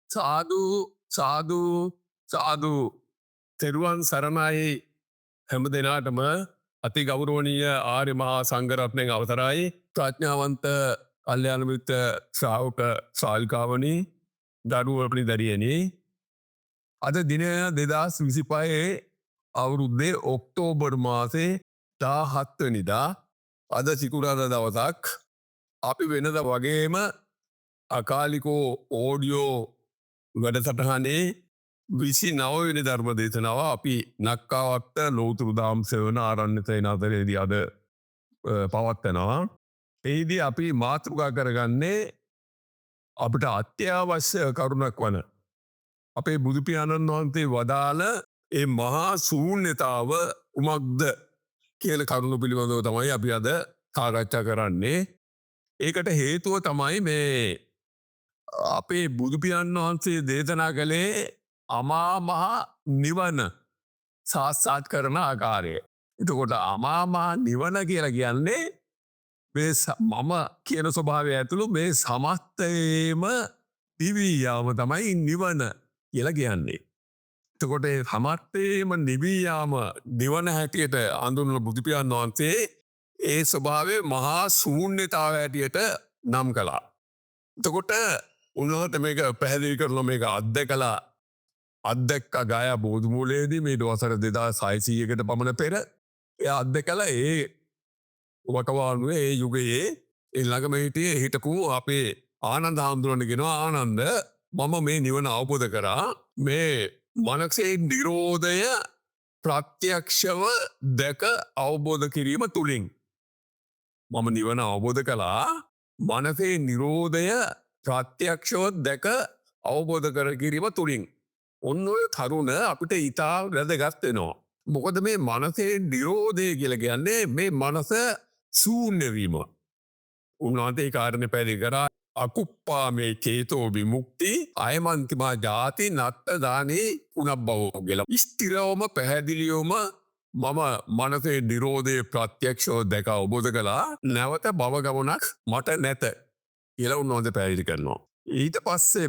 සාදු සාදු සාදු තෙරුවන් සරණයි හැම දෙනාටම අති ගෞරෝණීය ආර්ය මහා සංඝරත්නයෙන් අවසරයි ප්‍රඥාවන්ත කල්යාණමිත්‍ර ශ්‍රාවක ශ්‍රාවිකාවනි දරුවනි දැරියනි අද දිනය 2025 අවුරුද්දේ ඔක්තෝබර් මාසේ 17 වෙනිදා අද සිකුරාදා දවසක් අපි වෙනද වගේම අකාලිකෝ ඕඩියෝ වැඩසටහනේ 29 වෙනි ධර්ම දේශනාව අපි නක්කාවත්ත ලෝතුරු දාම් සෙවන ආරණ්‍ය සේනාසනයේදී අද පවත්වනවා. එහිදී අපි මාතෘකා කරගන්නේ අපිට අත්‍යවශ්‍ය කරුණක් වන අපේ බුදු පියාණන් වහන්සේ වදාළ ඒ මහා ශූන්‍යතාව කුමක්ද කියන කරුණු පිළිබඳව තමයි අපි අද සාකච්ඡා කරන්නේ. ඒකට හේතුව තමයි මේ අපේ බුදු පියාණන් වහන්සේ දේශනා කළේ අමා මහ නිවන සාක්ෂාත් කරන ආකාරය. එතකොට අමා මහ නිවන කියලා කියන්නේ මේ මම කියන ස්වභාවය ඇතුළු මේ සමස්තයේම දිවී යාම තමයි නිවන කියලා කියන්නේ. එතකොට සමස්තයේම නිවී යාම නිවන හැටියට හඳුන්වන බුදු පියාණන් වහන්සේ ඒ ස්වභාවය මහා ශූන්‍යතාව හැටියට නම් කළා. එතකොට උන්වහන්සේ මේක පැහැදිලි කරලා මේක අත්දැක්ක ගාය බෝධමූලයේදී මේ දවසර 2600කට පමණ පෙර එයා අත්දැකලා ඒ වකවානුවේ ඒ යුගයේ ළඟම හිටියේ හිටපු අපේ ආනන්ද හාමුදුරනේ කියනවා ආනන්ද මම මේ නිවන අවබෝධ කරා මේ මනසේ නිරෝධය ප්‍රත්‍යක්ෂව දැක අවබෝධ කිරීම තුලින් මම නිවන අවබෝධ කළා මනසේ නිරෝධය ප්‍රත්‍යක්ෂව දැක අවබෝධ කර කිරීම තුලින් ඔන්න ඔය තරුණ අපිට ඉතා වැදගත් වෙනවා. මොකද මේ මනසේ නිරෝධය කියලා කියන්නේ මේ මනස ශූන්‍ය වීම. උන්වහන්සේ ඒ කාරණේ පැහැදිලි කරා අකුප්පා මේ චේතෝ විමුක්ති අයමන්තිමා ජාති නත්ත දානේ පුනබ්බවෝ කියලා. ස්ථිරවම පැහැදිලිවම මම මනසේ නිරෝධයේ ප්‍රත්‍යක්ෂව දැක අවබෝධ කළා නැවත භව ගමනක් මට නැත කියලා උන්වහන්සේ පැහැදිලි කරනවා. ඊට පස්සේ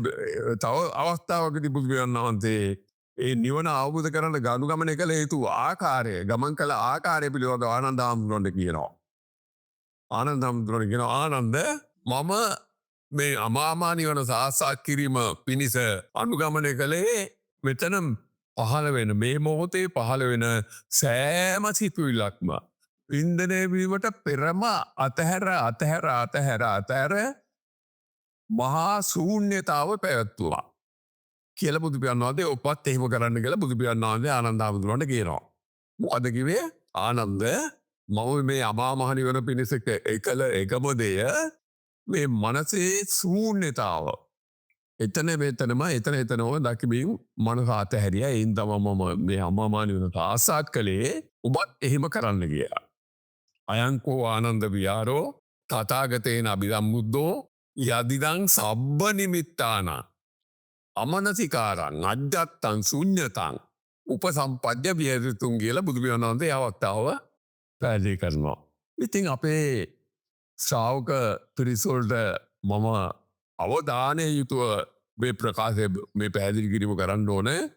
තව අවස්ථාවකදී බුදු පියාණන් වහන්සේ ඒ නිවන අවබෝධ කරන්න ගනුගමනය කළ යුතු ආකාරය ගමන් කළ ආකාරය පිළිබඳව ආනන්ද හාමුදුරන්ට කියනවා. ආනන්ද හාමුදුරන් කියනවා ආනන්ද මම මේ අමාමා නිවන සාක්ෂාත් කිරීම පිණිස අනුගමනය කළේ මෙතන පහළ වෙන මේ මොහොතේ පහළ වෙන සෑම සිතුවිල්ලක්ම වින්දනය වීමට පෙරම අතහැර මහා ශූන්‍යතාව පැවැත්තුවා. කියලා බුදු පියාණන් වහන්සේ ඔපත් එහෙම කරන්න කියලා බුදු පියාණන් වහන්සේ ආනන්ද හාමුදුරන්ට කියනවා. මොකද කිව්වේ ආනන්ද මම මේ අමා මහ නිවන පිණිස එකල එකම දෙය මේ මනසේ ශූන්‍යතාව එතනම එතනම දකිමින් මනස අතහැරියා. එයින් තමයි මම මේ අමා මහ නිවන සාක්ෂාත් කළේ. ඔබත් එහෙම කරන්න කියලා. අයංකෝ ආනන්ද විහාරෝ තථාගතේන අභිසම්බුද්ධෝ යදිදං සබ්බ නිමිත්තාන අමනසිකාරං අජ්ජත්තං ශුඤ්ඤතං උපසම්පජ්ජ විහෙරතුන් කියලා බුදු පියාණන් වහන්සේ අවස්ථාව පැහැදිලි කරනවා. ඉතින් අපේ ශ්‍රාවක පිරිස වලට මම අවධානය යුතුව මේ ප්‍රකාශය මේ පැහැදිලි කිරීම කරන්න ඕනේ.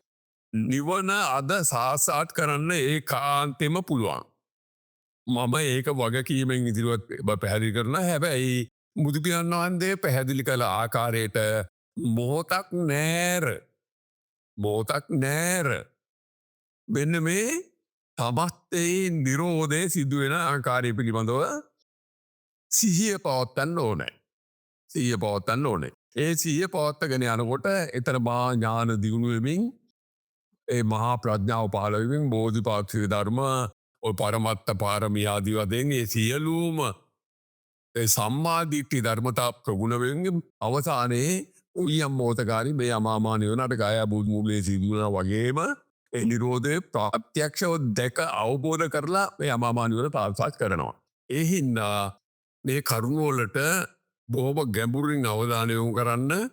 නිවන අද සාක්ෂාත් කරන්න ඒකාන්තෙම පුළුවන්. මම ඒක වගකීමෙන් ඉදිරියට පැහැදිලි කරනවා. හැබැයි බුදු පියාණන් වහන්සේ පැහැදිලි කළ ආකාරයට මොහොතක් නෑර මෙන්න මේ සමස්තයේ නිරෝධය සිදුවෙන ආකාරය පිළිබඳව සිහිය පවත්වන්න ඕනේ. ඒ සිහිය පවත්වාගෙන යනකොට එතන මහා ඥාන දියුණු වෙමින් ඒ මහා ප්‍රඥාව පහළ වෙමින් බෝධිපාක්ෂික ධර්ම ඔය පරමත්ත පාරමී ආදී වශයෙන් ඒ සියලුම සම්මා දිට්ඨි ධර්මතා ප්‍රගුණ වෙමින් අවසානයේ උයම් මොහතකාරී මේ අමා මහ නිවනට ගාය බුදුමූලයේ සිදුවන වගේම ඒ නිරෝධය ප්‍රත්‍යක්ෂව දැක අවබෝධ කරලා මේ අමා මහ නිවන සාක්ෂාත් කරනවා. ඒ හින්දා මේ කරුණ වලට බොහොම ගැඹුරින් අවධානය යොමු කරන්න.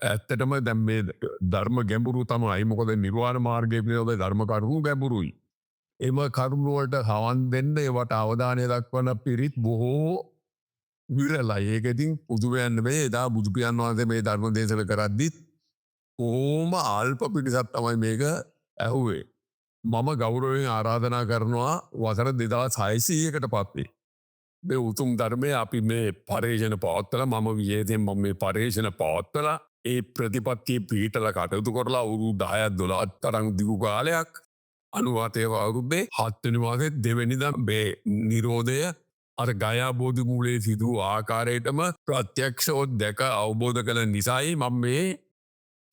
ඇත්තටම දැන් මේ ධර්ම ගැඹුරු තමයි. මොකද නිර්වාණ මාර්ගයේ පිළිබඳ ධර්ම කරුණු ගැඹුරුයි. එම කරුණු වලට හවන් දෙන්න ඒවට අවධානය දක්වන පිරිත් බොහෝ විරලයි. ඒක ඉතින් පුදුමයන් නෙවෙයි. එදා බුදු පියාණන් වහන්සේ මේ ධර්ම දේශන කරද්දිත් ඕම අල්ප පිටිසත් තමයි මේක ඇහුවේ. මම ගෞරවෙන් ආරාධනා කරනවා වසර 2600කට පත්වේ. මේ උතුම් ධර්මය අපි මේ පර්යේෂණ පවත්වලා මම විශේෂයෙන් මම මේ පර්යේෂණ පවත්වලා ඒ ප්‍රතිපත්තිය පිහිටල කටයුතු කරලා අවුරුදු 10ක් 12ක් තරම් දිගු කාලයක් 97 අවුරුද්දේ 7 වෙනි මාසේ 2 වෙනිදා මේ නිරෝධය අර ගයා බෝධි මූලයේ සිදු වූ ආකාරයටම ප්‍රත්‍යක්ෂව දැක අවබෝධ කළ නිසායි මම මේ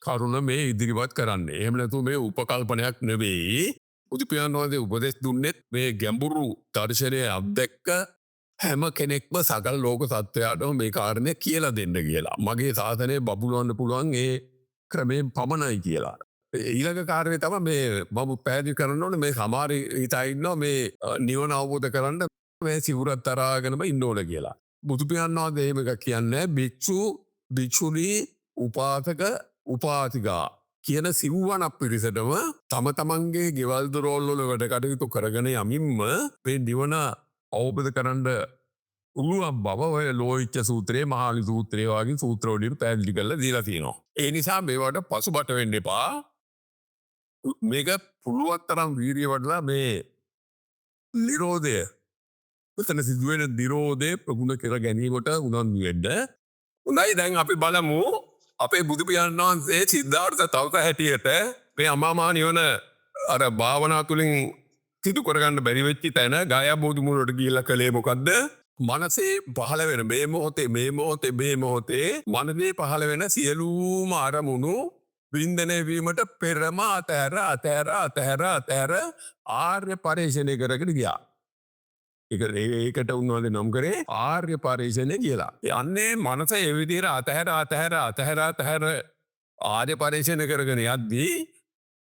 කරුණ මේ ඉදිරිපත් කරන්නේ. එහෙම නැතුව මේ උපකල්පනයක් නෙවෙයි. බුදු පියාණන් වහන්සේ උපදෙස් දුන්නෙත් මේ ගැඹුරු දර්ශනය අත්දැක්ක හැම කෙනෙක්ම සකල ලෝක සත්වයාටම මේ කාරණය කියලා දෙන්න කියලා. මගේ සාසනය බබුලවන්න පුළුවන් ඒ ක්‍රමයෙන් පමණයි කියලා. ඊළඟ කාරණය තමයි මේ මම පැහැදිලි කරන්න ඕනේ මේ සමහර හිතා ඉන්නවා මේ නිවන අවබෝධ කරන්න මේ සිවුරක් තරාගෙනම ඉන්න ඕන කියලා. බුදු පියාණන් වහන්සේ එහෙම එකක් කියන්නේ භික්ෂු භික්ෂුණී උපාසක උපාසිකා කියන සිව්වනක් පිරිසටම තම තමන්ගේ ගෙවල් දොරවල් වල වැඩ කටයුතු කරගෙන යමින්ම මේ නිවන අවබෝධ කරන්න පුළුවන් බව ඔය ලෝහිච්ච සූත්‍රයේ මහාලි සූත්‍රයේ වගේ සූත්‍ර වලින් පැහැදිලි කරලා දීලා තියෙනවා. ඒ නිසා මේවට පසුබට වෙන්න එපා. මේක පුළුවන් තරම් වීර්ය වඩලා මේ නිරෝධය මෙතන සිදුවෙන නිරෝධය ප්‍රගුණ කර ගැනීමට උනන්දු වෙන්න. උනායි දැන් අපි බලමු අපේ බුදු පියාණන් වහන්සේ සිද්ධාර්ථ තවක හැටියට මේ අමාමහා නිවන අර භාවනා තුලින් සිදු කරගන්න බැරි වෙච්ච තැන ගායා බෝධි මූලයට ගිහිල්ලා කළේ මොකද්ද? මනසේ පහළ වෙන මේ මොහොතේ මනසේ පහළ වෙන සියලුම අරමුණු වින්දනය වීමට පෙරම අතහැර ආර්ය පරිශ්‍රණය කරගෙන ගියා. ඒකට උන්වහන්සේ නම් කරේ ආර්ය පරිශ්‍රණය කියලා. යන්නේ මනස ඒ විදිහට අතහැර ආර්ය පරිශ්‍රණය කරගෙන යද්දී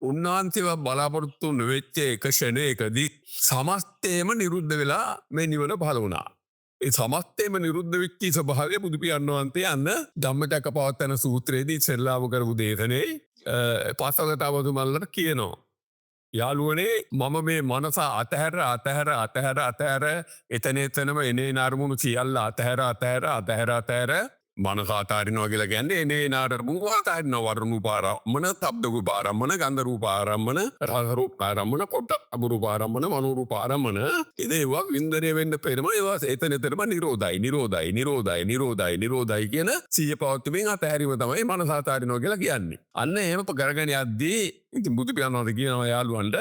උන්වහන්සේව බලාපොරොත්තු නොවෙච්ච එක ක්ෂණයකදී සමස්තයම නිරුද්ධ වෙලා මේ නිවන පහළ වුණා. ඒ සමස්තයම නිරුද්ධ වෙච්ච ස්වභාවය බුදු පියාණන් වහන්සේ අන්න ධම්මචක්කපවත්තන සූත්‍රයේදී ඉස්සෙල්ලාම කරපු දේශනේ පස්වගතාවතු මල්ලට කියනවා. යාළුවනේ මම මේ මනස අතහැර එතනම එනේ අරමුණු සියල්ල අතහැර මනස අතාරිනවා කියලා කියන්නේ එනේ අරමුණු අතහරිනවා. වර්ණ රූප ආරම්මන, ශබ්ද රූප ආරම්මන, ගන්ධ රූප ආරම්මන, රස රූප ආරම්මන, පොට්ටබ්බ රූප ආරම්මන, මනෝ රූප ආරම්මන. ඒවා වින්දනය වෙන්න පෙරම ඒවා එතනම නිරෝධයි කියන සිය පවත්වමින් අතහැරීම තමයි මනස අතාරිනවා කියලා කියන්නේ. අන්න එහෙම කරගෙන යද්දී ඉතින් බුදු පියාණන් වහන්සේ කියනවා යාළුවන්ට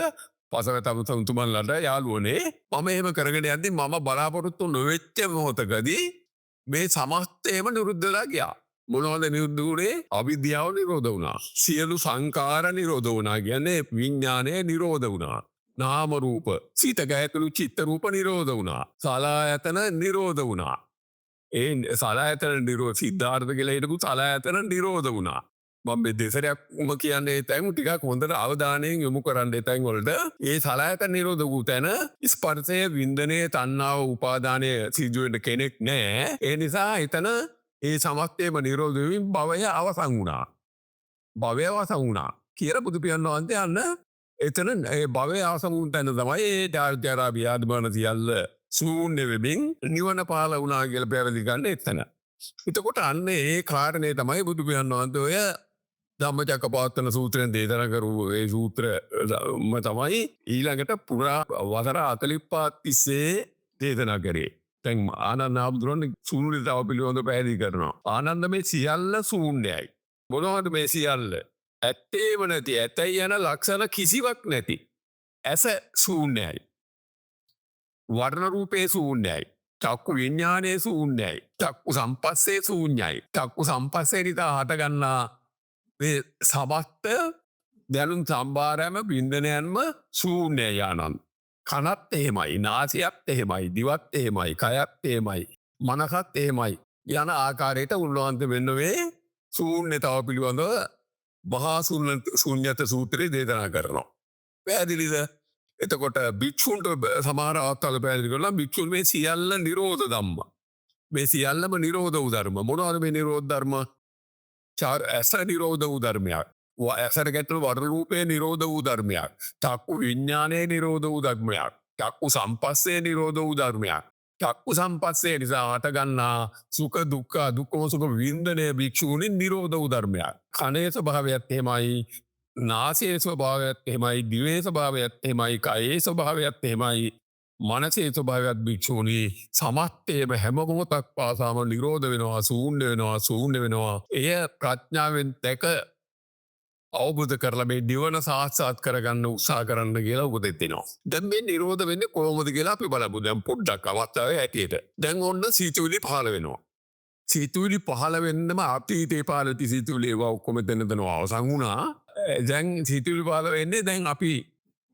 පසවතම තුමන්ලට යාළුවනේ මම එහෙම කරගෙන යද්දී මම බලාපොරොත්තු නොවෙච්ච මොහොතකදී මේ සමස්තයම නිරුද්ධලා ගියා. මොනවද නිරුද්ධ වුණේ? අවිද්‍යාව නිරෝධ වුණා. සියලු සංකාර නිරෝධ වුණා. කියන්නේ විඥානය නිරෝධ වුණා. නාම රූප, සිත ගැයතුළු චිත්ත රූප නිරෝධ වුණා. සලආයතන නිරෝධ වුණා. ඒ සලආයතන නිරෝධ සිද්ධාර්ථ කියලා හිටපු සලආයතන නිරෝධ වුණා. මම මේ දෙසරයක්ම කියන්නේ තැන් ටිකක් හොඳට අවධානයෙන් යොමු කරන්න තැන් වලට ඒ සලආයතන නිරෝධ වූ තැන ස්පර්ශය වින්දනයේ තණ්හාව උපාදානය සිදු වෙන්න කෙනෙක් නැහැ. ඒ නිසා එතන ඒ සමස්තයම නිරෝධ වෙමින් භවය අවසන් වුණා කියලා බුදු පියාණන් වහන්සේ අන්න එතන ඒ භවය අවසන් වුණ තැන තමයි ඒ ජාත්‍යරා වියාදමන සියල්ල ශූන්‍ය වෙමින් නිවන පහළ වුණා කියලා පැහැදිලි ගන්න එතන. එතකොට අන්න ඒ කාරණේ තමයි බුදු පියාණන් වහන්සේ ඔය ධම්මචක්කපවත්තන සූත්‍රයෙන් දේශනා කරපු ඒ සූත්‍රම තමයි ඊළඟට පුරා වසර 45 තිස්සේ දේශනා කරේ. දැන් ආනන්ද හාමුදුරුවෝ ශූන්‍යතාව පිළිබඳව පැහැදිලි කරනවා. ආනන්ද මේ සියල්ල ශූන්‍යයි. මොනවද මේ සියල්ල? ඇත්තේම නැති, ඇතයි යන ලක්ෂණ කිසිවක් නැති. ඇස ශූන්‍යයි. වර්ණ රූපේ ශූන්‍යයි. චක්කු විඥානයේ ශූන්‍යයි. චක්කු සම්පස්සේ ශූන්‍යයි. චක්කු සම්පස්සේ නිසා හටගන්නා මේ සමස්ත දැනුම් සම්භාරයම වින්දනයන්ම ශූන්‍යයි ආනන්ද. කනත් එහෙමයි, නාසයත් එහෙමයි, දිවත් එහෙමයි, කයත් එහෙමයි, මනසත් එහෙමයි යන ආකාරයට උන්වහන්සේ වෙන්න මේ ශූන්‍යතාව පිළිබඳව මහා ශූන්‍යත සූත්‍රයේ දේශනා කරනවා. පැහැදිලිද? එතකොට භික්ෂුන්ට සමහර අවස්ථාවල පැහැදිලි කරනවා භික්ෂුන් මේ සියල්ල නිරෝධ ධම්ම. මේ සියල්ලම නිරෝධ වූ ධර්ම. මොනවද මේ නිරෝධ ධර්ම? ඇස නිරෝධ වූ ධර්මයක්. ඇසට ගැටළු වර්ණ රූපේ නිරෝධ වූ ධර්මයක්. චක්කු විඥානයේ නිරෝධ වූ ධර්මයක්. චක්කු සම්පස්සේ නිරෝධ වූ ධර්මයක්. චක්කු සම්පස්සේ නිසා හටගන්නා සුඛ දුක්ඛ දුක්ඛම සුඛ වින්දනය භික්ෂූණින් නිරෝධ ධර්මයක්. කනේ ස්වභාවයත් එහෙමයි, නාසයේ ස්වභාවයත් එහෙමයි, දිවේ ස්වභාවයත් එහෙමයි, කයේ ස්වභාවයත් එහෙමයි, මනසේ ස්වභාවයත් භික්ෂූණී සමත්තේම හැම මොහොතක් පාසාම නිරෝධ වෙනවා, ශූන්‍ය වෙනවා. එය ප්‍රඥාවෙන් දැක අවබෝධ කරලා මේ නිවන සාක්ෂාත් කරගන්න උත්සාහ කරන්න කියලා උපදෙස් දෙනවා. දැන් මේ නිරෝධ වෙන්නේ කොහොමද කියලා අපි බලමු. දැන් පොඩ්ඩක් අවස්ථාවේ හැටියට. දැන් ඔන්න සිතුවිලි පහළ වෙනවා. සිතුවිලි පහළ වෙන්නම අතීතේ පාලති සිතුවිලි ඒවා ඔක්කොම දෙන්න අවසන් වුණා. දැන් සිතුවිලි පහළ වෙන්නේ දැන් අපි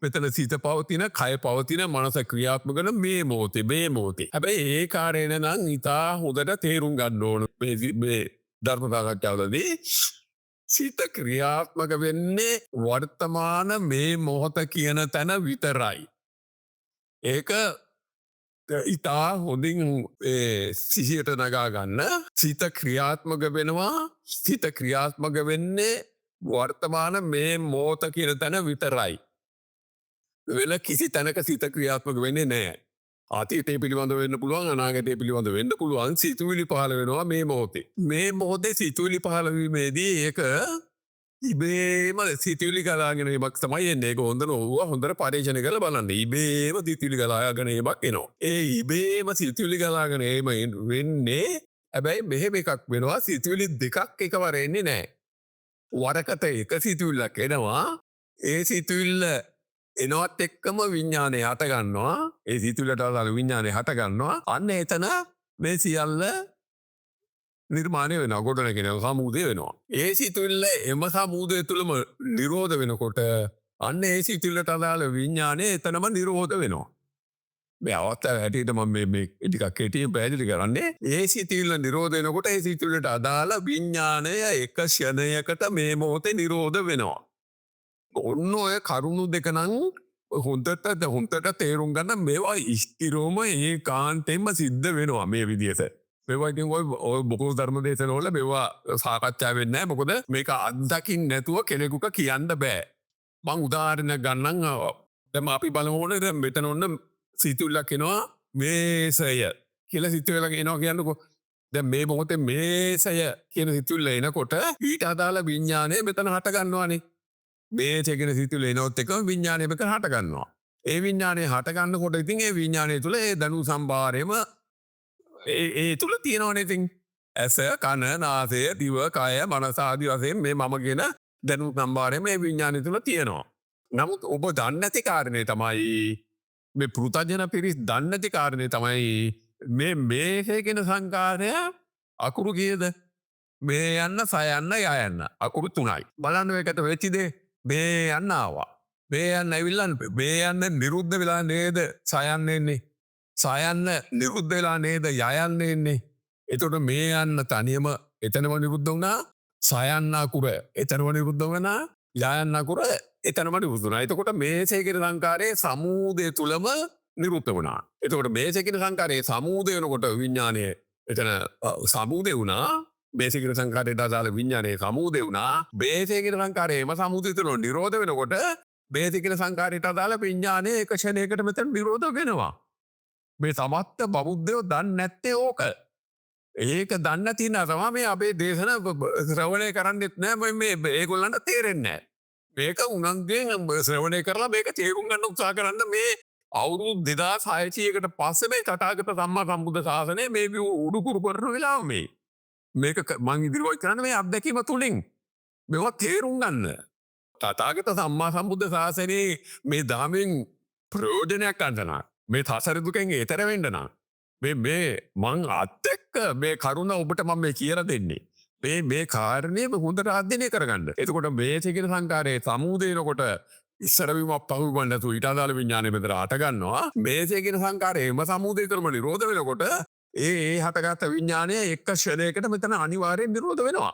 මෙතන සිත පවතින, කය පවතින, මනස ක්‍රියාත්මක කරන මේ මොහොතේ. හැබැයි ඒ කාර්යන නම් ඉතා හොඳට තේරුම් ගන්න ඕන මේ ධර්ම සාකච්ඡාවලදී. සිත ක්‍රියාත්මක වෙන්නේ වර්තමාන මේ මොහොත කියන තැන විතරයි. ඒක ඉතා හොඳින් සිහියට නගා ගන්න. සිත ක්‍රියාත්මක වෙනවා. සිත ක්‍රියාත්මක වෙන්නේ වර්තමාන මේ මොහොත කියන තැන විතරයි. වෙන කිසි තැනක සිත ක්‍රියාත්මක වෙන්නේ නැහැ. අතීතේ පිළිබඳ වෙන්න පුළුවන්, අනාගතේ පිළිබඳ වෙන්න පුළුවන්. සිතුවිලි පහළ වෙනවා මේ මොහොතේ. මේ මොහොතේ සිතුවිලි පහළ වීමේදී ඒක ඉබේම සිතුවිලි ගලාගෙන ඒමක් තමයි එන්නේ. ඒක හොඳට පරීක්ෂණ කරලා බලන්න. ඉබේම සිතුවිලි ගලාගෙන ඒමක් එනවා. ඒ ඉබේම සිතුවිලි ගලාගෙන ඒම වෙන්නේ හැබැයි මෙහෙම එකක් වෙනවා. සිතුවිලි දෙකක් එකවර එන්නේ නැහැ. වරකට එක සිතුවිල්ලක් එනවා. ඒ සිතුවිල්ල එනවත් එක්කම විඤ්ඥානය හට ගන්නවා. ඒ සිතුලට අදාළ විඤ්ඥානය හට ගන්නවා. අන්න එතන මේ සියල්ල නිර්මාණය වෙන ගොඩනගෙන සමූදය වෙනවා. ඒ සිතුල්ල එම සමූදය තුළම නිරෝධ වෙනකොට අන්න ඒ සිතුල්ලට අදාළ විඤ්ඥානය එතනම නිරෝධ වෙනවා. මේ අවස්ථ හැටියට ම මේ ඉටිකක් කෙටිය පැදිලි කරන්නේ ඒ සිතිල්ල නිරෝධයනකොට ඒ සිතුලට අදාළ විඤ්ඥානය එක ක්ෂණයකට මේ මොහොතේ නිරෝධ වෙනවා. ඔන්න ඔය කරුණු දෙකනං හොන්තට තේරුම් ගන්න මේවා ඉස්තිරෝම ඒ කාන්තෙන්ම සිද්ධ වෙනවා මේ විදිහට. මේවායිතින් ඔය බොකෝ ධර්ම දේශනවල මේවා සාකච්ඡා වෙන්න මොකද මේක අත්දකින් නැතුව කෙනෙකුක කියන්න බෑ. මං උදාහරණ ගන්නන් දැම අපි බලමෝන මෙතන ඔන්න සිතුල්ලක් එනවා මේසය කියල සිතුවලක් එනවා කියන්නකො. දැ මේ මොහොතේ මේසය කියන සිතුල්ල එනකොට ඊට අදාළ විඤ්ඥානය මෙතන හටගන්නවානේ. මේ චෙකෙන සිතුල එනොත් එක විඤ්ඥානයක හටගන්නවා. ඒ විඤ්ඥානය හටගන්න කොට ඉතින් ඒ විඤ්ඥානය තුළ ඒ දනු සම්භාරයම ඒ තුළ තියෙනවනඉතින් ඇස කණ නාසය දිව කය මනසාදි වසයෙන් මේ මමගෙන දැනු සම්භාරයම ඒ විඤ්ඥානය තුළ තියෙනවා. නමුත් ඔබ දන්න ඇති කාරණය තමයි මේ පෘතජන පිරිස් දන්න ඇති කාරණය තමයි මේකෙන සංකාරය අකුරු කියද මේ යන්න සයන්න යයන්න අකුරු තුනයි. බලන්න එකට වෙච්චිදේ මේ යන්න ආවා. මේ යන්න ඇවිල්ලන් මේ යන්න නිරුද්ධ වෙලා නේද සයන්නන්නේ. සයන්න නිරුද්ධ වෙලා නේද යයන්න එන්නේ. එතොට මේ යන්න තනියම එතනම නිරුද්ධ වුණා. සයන්නකුර එතනම නිරුද්ධ වනා යයන්නකුර එතනම නිරුද්ධුණා. එතකොට මේසේකෙන සංකාරයේ සමූදය තුළම නිරුද්ධ වුණා. එතකොට මේසේකෙන සංකාරයේ සමූදය වනකොට විඤ්ඥානය එතන සමූදය වුණා. බේසිකර සංකාරයට අදාළ විඤ්ඥානය සමූදය වුණා. බේසේකර සංකාරයේම සමුදය තුළ නිරෝධ වෙනකොට බේසිකර සංකාරයට අදාළ විඤ්ඥානය එක ෂණයකට මෙතන නිරෝධ වෙනවා. මේ සමත්ත බෞද්ධයෝ දන්න නැත්තේ ඕක. ඒක දන්න තින තමා මේ අපේ දේශන ශ්‍රවණය කරන්නෙත් නෑ මේ ඒගොල්ලන්ට තේරෙන්නේ. මේක උනන්ගේ ශ්‍රවණය කරලා මේක තේරුම් ගන්න උත්සා කරන්න මේ අවුරු 2600කට පස්සේ මේ තථාගත සම්මා සම්බුද්ධ ශාසනය මේ උඩුකුරු කරන වෙලාව මේ. මේක මං ඉදිරියට කරන්න මේ අත්දැකීම තුලින් මේවා තේරුම් ගන්න. තථාගත සම්මා සම්බුද්ධ ශාසනයේ මේ ධර්මයෙන් ප්‍රයෝජනයක් ගන්න මේ සසර දුකෙන් එතර වෙන්න නම් මේ මං අත්දැක්ක මේ කරුණ ඔබට මම මේ කියලා දෙන්නේ. මේ කාරණය හොඳට අධ්‍යයනය කරගන්න. එතකොට මේසේකෙන සංකාරයේ සමූදේනකොට ඉස්සරවීමක් පහුබන්න නැතුව ඊට අදාළ විඥානය මෙතන හට ගන්නවා. මේසේකෙන සංකාරයේම සමූදේ කරම නිරෝධ වෙනකොට ඒ හටගත්ත විඥානය එක් ක්ෂණයකට මෙතන අනිවාර්යෙන් නිරෝධ වෙනවා.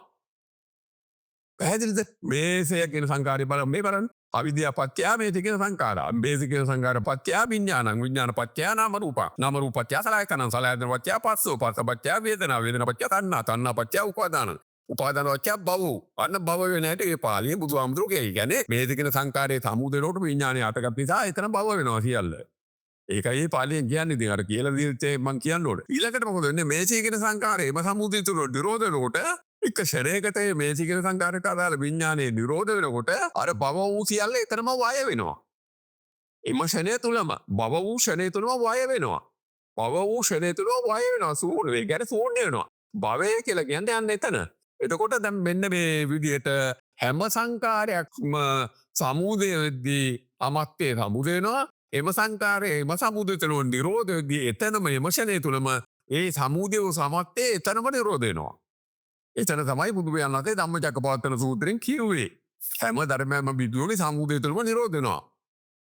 පැහැදිලිද? මේසය කියන සංකාරය බලන්න අවිද්‍යාව පත්‍ය මේසිකේන සංඛාරා මේසිකේන සංඛාර පත්‍ය විඥානං විඥාන පත්‍ය නාම රූපං නාම රූප පත්‍ය සලආයතනං සලආයතන පත්‍ය පස්සෝ පස්ස පත්‍ය වේදනා වේදනා පත්‍ය තණ්හා තණ්හා පත්‍ය උපාදානං උපාදාන පත්‍ය භව අන්න භව වෙන හැටි ඒ පාළියේ බුදුහාමුදුරුවෝ කියන්නේ මේසිකේන සංඛාරයේ සමුදේනෝට විඥානය අටගත් නිසා එතන භව වෙනවා සියල්ල. ඒකයි පාලියෙන් කියන්නේ ඉතින් අර කියලා දීච්චේ මං කියන්න ඕනේ. ඊළඟට මොකද වෙන්නේ මේ සීකන සංකාරය එම සමුදය තුල නිරෝධ වෙනකොට එක ශරයකට මේ සීකන සංකාරයට අදාළ විඥානයේ නිරෝධ වෙනකොට අර භව වූ සියල්ල එතනම වය වෙනවා. එම ෂණය තුලම භව වූ ෂණය තුලම වය වෙනවා. භව වූ ෂණය තුලම වය වෙනවා. ශූන්‍ය වේ කියන්නේ ශූන්‍ය වෙනවා. භවය කියලා කියන්නේ යන්නේ එතන. එතකොට දැන් මෙන්න මේ විදිහට හැම සංකාරයක්ම සමුදය වෙද්දී අමත්තේ සමුදය වෙනවා. එම සංකාරයේ එම සමුදය තුළ නිරෝධ වෙද්දී එතනම එම ෂණය තුලම ඒ සමුදය වූ සමත්තේ එතනම නිරෝධ වෙනවා. එතන තමයි බුදු පියාණන් වහන්සේ ධම්මචක්කපවත්තන සූත්‍රයෙන් කිව්වේ. හැම ධර්මයක්ම බිඳුවගේ සමුදය තුලම නිරෝධ වෙනවා.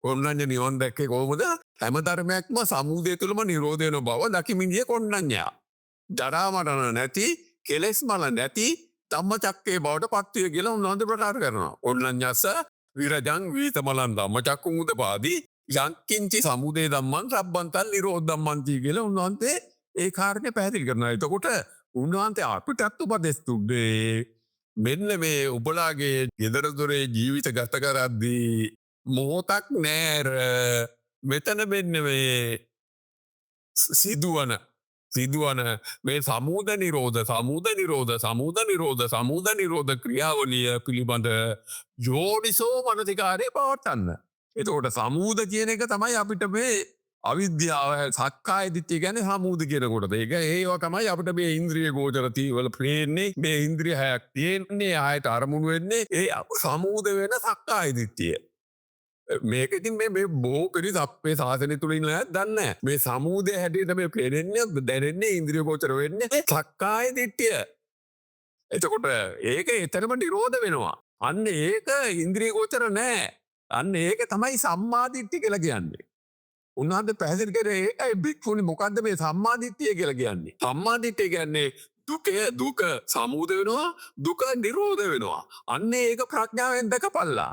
කොණ්ණඤ්ඤ නිවන් දැක්කේ කොහොමද? හැම ධර්මයක්ම සමුදය තුලම නිරෝධ වෙන බව දකිමින් ගිය කොණ්ණඤ්ඤයා. ජරා මරණ නැති, කෙලෙස් මල නැති ධම්මචක්කේ බවට පත්විය කියලා උන්වහන්සේ ප්‍රකාශ කරනවා. කොණ්ණඤ්ඤස්ස විරජං වීතමලං ධම්මචක්කුං උදපාදි යංකින්චි සමුදය ධම්මං සබ්බන්තං නිරෝධ ධම්මං කියලා උන්වහන්සේ ඒ කාරණේ පැහැදිලි කරනවා. එතකොට උන්වහන්සේ අපිටත් උපදෙස් දුන්නේ මෙන්න මේ ඔබලාගේ ගෙදර දොරේ ජීවිත ගත කරද්දී මොහොතක් නෑර මෙතන මෙන්න මේ සිදුවන මේ සමුද නිරෝධ ක්‍රියාවලිය පිළිබඳ යෝනිසෝ මනසිකාරය පවටන්න. එතකොට සමූද කියන එක තමයි අපිට මේ අවිද්‍යාව සක්කාය දිට්ඨිය කියන්නේ සමූද කියනකොට. ඒක ඒවා තමයි අපිට මේ ඉන්ද්‍රිය ගෝචර වල ප්‍රේන්නේ මේ ඉන්ද්‍රිය හයක් තියෙන්නේ ආයත අරමුණු වෙන්නේ ඒ සමූද වෙන සක්කාය දිට්ඨිය. මේක ඉතින් මේ බොහෝ පිරිස අපේ සාසනය තුළ ඉන්න අය දන්නේ නැහැ. මේ සමූදය හැටියට මේ පේන්නේ දැනෙන්නේ ඉන්ද්‍රිය ගෝචර වෙන්නේ සක්කාය දිට්ඨිය. එතකොට ඒක එතරම් නිරෝධ වෙනවා. අන්න ඒක ඉන්ද්‍රිය ගෝචර නෑ. අන්න ඒක තමයි සම්මා දිට්ඨිය කියලා කියන්නේ. උන්වහන්සේ පැහැදිලි කරේ ඒකයි බික්ෂුනි මොකද්ද මේ සම්මා දිට්ඨිය කියලා කියන්නේ. සම්මා දිට්ඨිය කියන්නේ දුක සමුද වෙනවා දුක නිරෝධ වෙනවා. අන්න ඒක ප්‍රඥාවෙන් දැකපල්ලා.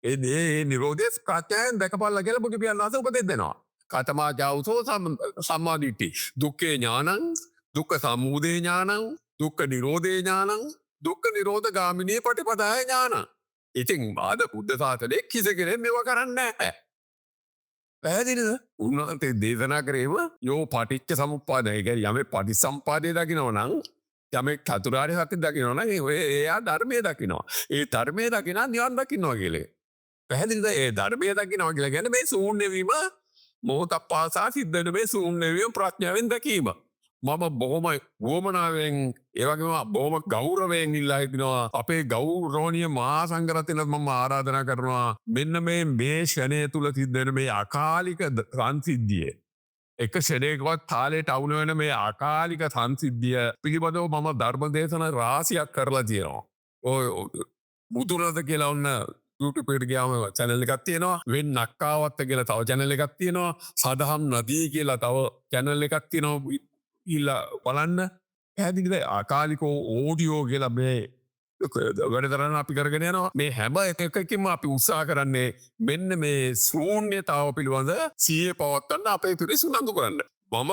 ඒ නිරෝධය ප්‍රඥාවෙන් දැකපල්ලා කියලා බුදු පියාණන් වහන්සේ උපදෙස් දෙනවා. කතමා ජාවුසෝ සම්මා දිට්ඨි. දුක්ඛේ ඥානං දුක්ඛ සමුදය ඥානං දුක්ඛ නිරෝධේ ඥානං දුක්ඛ නිරෝධ ගාමිනී පටිපදාය ඥානං. ඉතින් ආද බුද්ධ ශාසනයේ කිසි කෙනෙක් මේව කරන්නේ නැහැ. පැහැදිලිද? උන්වහන්සේ දේශනා කරේම යෝ පටිච්ච සමුප්පාදය කියන්නේ යමෙක් පටිච්චසමුප්පාදය දකිනවා නම් යමෙක් චතුරාර්ය සත්‍ය දකිනවා නම් එයා ධර්මයේ දකිනවා. ඒ ධර්මයේ දකිනා නිවන් දකින්නවා කියලා. පැහැදිලිද? ඒ ධර්මයේ දකින්නවා කියලා කියන්නේ මේ ශූන්‍ය වීම මොහොතක් පාසා සිද්ධ වෙන මේ ශූන්‍ය වීම ප්‍රඥාවෙන් දැකීම. මම බොහොම වුවමනාවෙන් ඒ වගේම බොහොම ගෞරවයෙන් ඉල්ලා හිටිනවා අපේ ගෞරවනීය මහා සංඝරත්නයත් මම ආරාධනා කරනවා මෙන්න මේ ෂණය තුල සිද්ධ වෙන මේ අකාලික සංසිද්ධිය එක ෂණයකවත් තාලයට අවුල වෙන මේ අකාලික සංසිද්ධිය පිළිබඳව මම ධර්ම දේශනා රාශියක් කරලා තියෙනවා. ඔය මුතුරද කියලා ඔන්න YouTube එකට ගියාම channel එකක් තියෙනවා. වෙන් නක්කාවත්ත කියලා තව channel එකක් තියෙනවා. සදහම් නදී කියලා තව channel එකක් තියෙනවා. ඉල්ලා බලන්න පැහැදිලිද? අකාලිකෝ ඕඩියෝ කියලා මේ වැඩතරන්න අපි කරගෙන යනවා. මේ හැම එකකින්ම අපි උත්සාහ කරන්නේ මෙන්න මේ ශූන්‍යතාව පිළිබඳ සිහිය පවත්වන්න අපේ පිරිස උනන්දු කරන්න. මම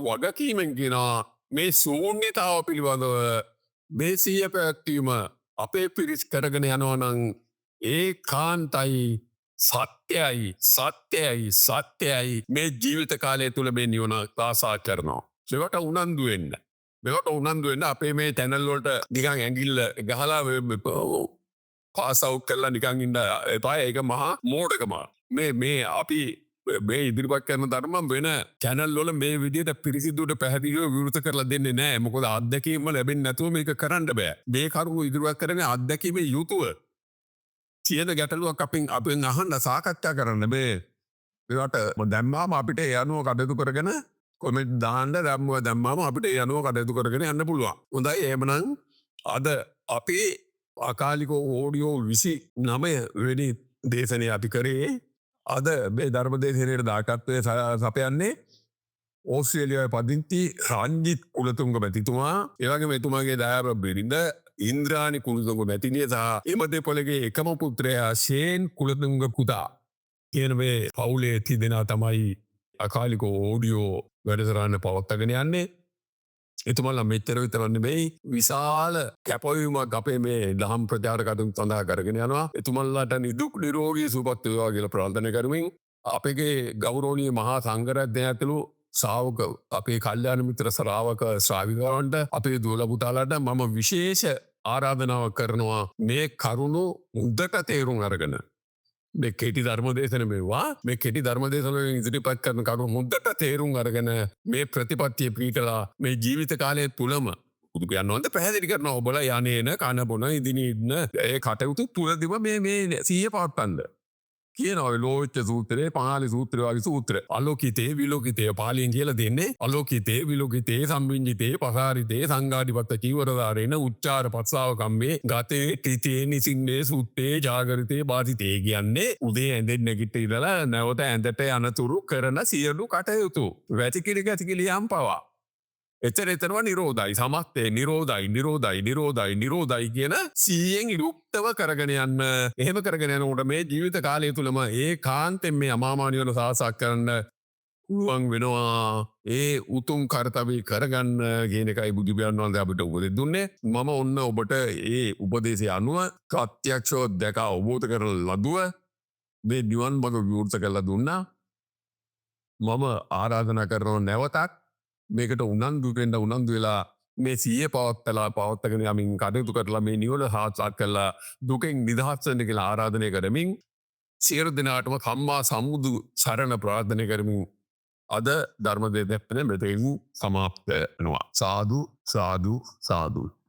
වගකීමෙන් කියනවා මේ ශූන්‍යතාව පිළිබඳව මේ සිහිය පැවැත්වීම අපේ පිරිස් කරගෙන යනවා නම් ඒකාන්තයි සත්‍යයි මේ ජීවිත කාලය තුළ මේ නිවන ආසා කරනවා. මෙවට උනන්දු වෙන්න. මෙවට උනන්දු වෙන්න අපේ මේ channel වලට නිකන් ඇඟිල්ල ගහලා පාස් අවුට් කරලා නිකන් ඉන්න එපා. ඒක මහා මෝඩකම. මේ අපි මේ ඉදිරිපත් කරන ධර්ම වෙන channel වල මේ විදිහට පිරිසිදුට පැහැදිලිව විවෘත කරලා දෙන්නේ නැහැ. මොකද අත්දැකීම් ලැබෙන්නේ නැතුව මේක කරන්න බෑ. මේ කරුණු ඉදිරිපත් කරන්නේ අත්දැකීමේ යුතුව. සියද ගැටලුවක් අපෙන් අහන්න සාකච්ඡා කරන්න බෑ. ඒවට දැම්මාම අපිට යනුව කටයුතු කරගෙන කොමෙන්ට් දාන්න දැම්මාම අපිට යනුව කටයුතු කරගෙන යන්න පුළුවන්. හොඳයි එහෙමනම් අද අපි අකාලිකෝ ඕඩියෝ 29 වෙනි දේශනය අපි කරේ. අද මේ ධර්ම දේශනයට දායකත්වය සපයන්නේ ඕස්ට්‍රේලියාවේ පදිංචි රංජිත් කුලතුංග මැතිතුමා. ඒ වගේම එතුමාගේ දයාබර බිරිඳ ඉන්ද්‍රාණි කුලතුංග මැතිණිය සහ එමදේපොළගේ එකම පුත්‍රයා ෂේන් කුලතුංග පුතා කියන මේ පවුලේ තිදෙනා තමයි අකාලිකෝ ඕඩියෝ වැඩසටහන පවත්වාගෙන යන්නේ. එතුමන්ලා මෙච්චර විතරක් නෙමෙයි විශාල කැපවීමක් අපේ මේ දහම් ප්‍රචාර කටයුතු සඳහා කරගෙන යනවා. එතුමන්ලාට නිදුක් නිරෝගී සුවපත් වේවා කියලා ප්‍රාර්ථනා කරමින් අපගේ ගෞරෝණී මහා සංගරත්නය ඇතුළු සාාවක අපේ කල්්‍යාන මිත්‍ර සරාවක ශ්‍රාවිකවන්ට අපේ දුවලපුතාලට මම විශේෂ ආරාධනාව කරනවා මේ කරුණු උද්දට තේරුම් අරගෙන. මේ කෙටි ධර්මදේශන මේවා මේ කෙටි ධර්මදේශන ඉදිරිපත් කරන කරු මුද්දට තේරුම් අරගෙන මේ ප්‍රතිපත්තිය පීටලා මේ ජීවිත කාලය තුළම උදුගයන්නවන්ද පැහැදිලි කරන ඔබල යනේන කණ බොන ඉදින ඉන්න ඒ කටයුතු තුළදිම මේ සීය පවත්තන්ද. කියනව ලෝච්ච සූත්‍රයේ පාලි සූත්‍රවාගේ සූත්‍ර අලෝකිතේ විලෝකිතය පාලියෙන් කියල දෙන්නේ අලෝකිතේ විලෝකිතේ සම්බිංජිතේ පසාරිතේ සංගාධිපත්ත චීවරධාරයන උච්චාර පත්සාාවකම්මේ ගතේ ටිතේ නිසින්නේ සුත්තේ ජාගරිතය බාධිතේ කියන්නේ උදේ ඇඳෙන් නැගිට ඉරල නැවත ඇඳට යනතුරු කරන සියලු කටයුතු වැතිකිරි ඇතිකිලියම් පවා. එචර එතනවා නිරෝධයි සමත්තේ නිරෝධයි කියන සීයෙන් ඉරුක්තව කරගෙන යන්න එහෙම කරගෙන යනකොට මේ ජීවිත කාලය තුළම ඒ කාන්තෙන් මේ අමාමානිවල සාසක් කරන්න පුළුවන් වෙනවා ඒ උතුම් කරතවී කරගන්න ගේනකයි බුදුබයන් වන්ද අපිට උපදෙ දුන්නේ මම ඔන්න ඔබට ඒ උපදේශය අනුව ප්‍රත්‍යක්ෂෝ දැක අවබෝධ කර ලදුව මේ නිවන් බඳ විවෘත කරලා දුන්නා මම ආරාධන කරනව නැවතක් මේකට උනන්දුවෙන්ට උනන්දු වෙලා මේ සිය පවත්තලා පවත්තගෙන යමින් කටයුතු කරලා මේ නිවල හාත්සාත් කරලා දුකෙන් නිදහත්සන්න කියලා ආරාධනය කරමින් සියර දෙනාටම කම්මා සමුදු සරණ ප්‍රාර්ථනය කරමින් අද ධර්මදය දැප්පන මෙතෙන් සමාප්ත වෙනවා. සාදු සාදු සාදු.